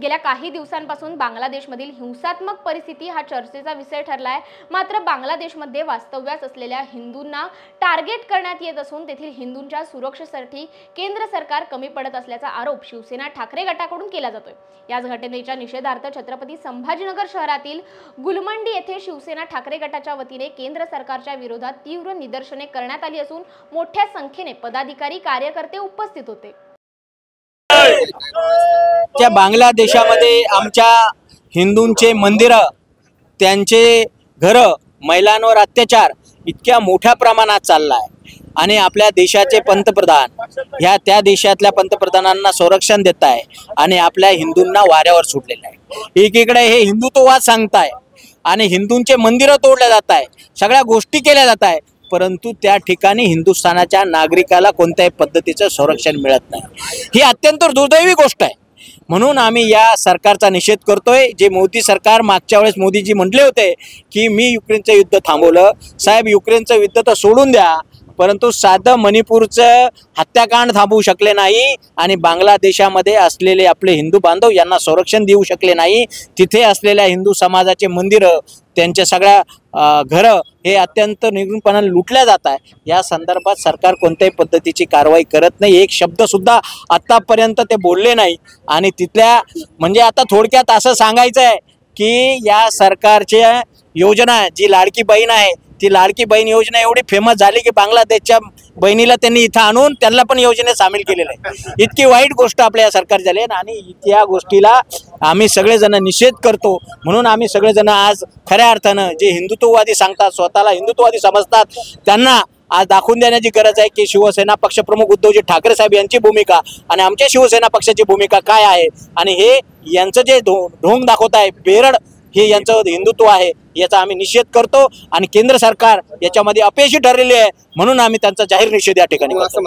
गेल्या काही दिवसांपासून बांगलादेशमधील हिंसात्मक परिस्थिती हा चर्चेचा विषय ठरला आहे। मात्र बांगलादेशमध्ये वास्तव्यास असलेल्या हिंदूंना टार्गेट करण्यात येत असून तेथील हिंदूंच्या सुरक्षेसाठी केंद्र सरकार कमी पडत असल्याचा आरोप शिवसेना ठाकरे गटाकडून केला जातोय। याच घटनेच्या निषेधार्थ छत्रपती संभाजीनगर शहरातील गुलमंडी येथे शिवसेना ठाकरे गटाच्या वतीने केंद्र सरकारच्या विरोधात तीव्र निदर्शने करण्यात आली असून मोठ्या संख्येने पदाधिकारी कार्यकर्ते उपस्थित होते। त्या बांगलादेशामध्ये आमच्या हिंदूंचे मंदिर, त्यांचे घर, महिलांवर अत्याचार इतक्या मोठ्या प्रमाणात चालला आहे आणि आपल्या देशाचे पंतप्रधान ह्या त्या देशातल्या पंतप्रधानांना संरक्षण देत आहे आणि आपल्या हिंदूंना वाऱ्यावर सोडलेलं आहे। एकीकडे हे हिंदुत्ववाद सांगताय आणि हिंदूंचे मंदिरं तोडले जात आहे, सगळ्या गोष्टी केल्या जात आहे, परंतु त्या ठिकाणी हिंदुस्थानाच्या नागरिकाला कोणत्याही पद्धतीचं संरक्षण मिळत नाही। ही अत्यंत दुर्दैवी गोष्ट आहे। म्हणून आम्ही या सरकारचा निषेध करतोय। जे मोदी सरकार मागच्या वेळेस मोदीजी म्हटले होते की मी युक्रेनचं युद्ध थांबवलं, साहेब युक्रेनचं युद्ध तर सोडून द्या, परंतु साधं मणिपूरचं हत्याकांड थांबवू शकले नाही आणि बांगलादेशामध्ये असलेले आपले हिंदू बांधव यांना संरक्षण देऊ शकले नाही। तिथे असलेल्या हिंदू समाजाचे मंदिरं, त्यांच्या सगळ्या घरं हे अत्यंत निर्घृणपणाने लुटल्या जात आहे। या संदर्भात सरकार कोणत्याही पद्धतीची कारवाई करत नाही, एक शब्द सुद्धा आतापर्यंत ते बोलले नाही। आणि तिथल्या म्हणजे आता थोडक्यात असं सांगायचं आहे की या सरकारच्या योजना जी लाडकी बहीण आहे, ती लाडकी बहीण योजना एवढी फेमस झाली की बांगलादेशच्या बहिणीला त्यांनी इथं आणून त्यांना पण योजनेत सामील केलेलं आहे। इतकी वाईट गोष्ट आपल्या या सरकार झाली आणि या गोष्टीला आम्ही सगळेजण निषेध करतो। म्हणून आम्ही सगळेजण आज खऱ्या अर्थानं जे हिंदुत्ववादी सांगतात, स्वतःला हिंदुत्ववादी समजतात, त्यांना आज दाखवून देण्याची गरज आहे की शिवसेना पक्षप्रमुख उद्धवजी ठाकरे साहेब यांची भूमिका आणि आमच्या शिवसेना पक्षाची भूमिका काय आहे आणि हे यांचं जे ढोंग दाखवत आहे, बेरड हे यांचं हिंदुत्व आहे, याचा आम्ही निषेध करतो आणि केंद्र सरकार याच्यामध्ये अपयशी ठरलेले आहे। म्हणून आम्ही त्यांचा जाहीर निषेध या ठिकाणी करतो।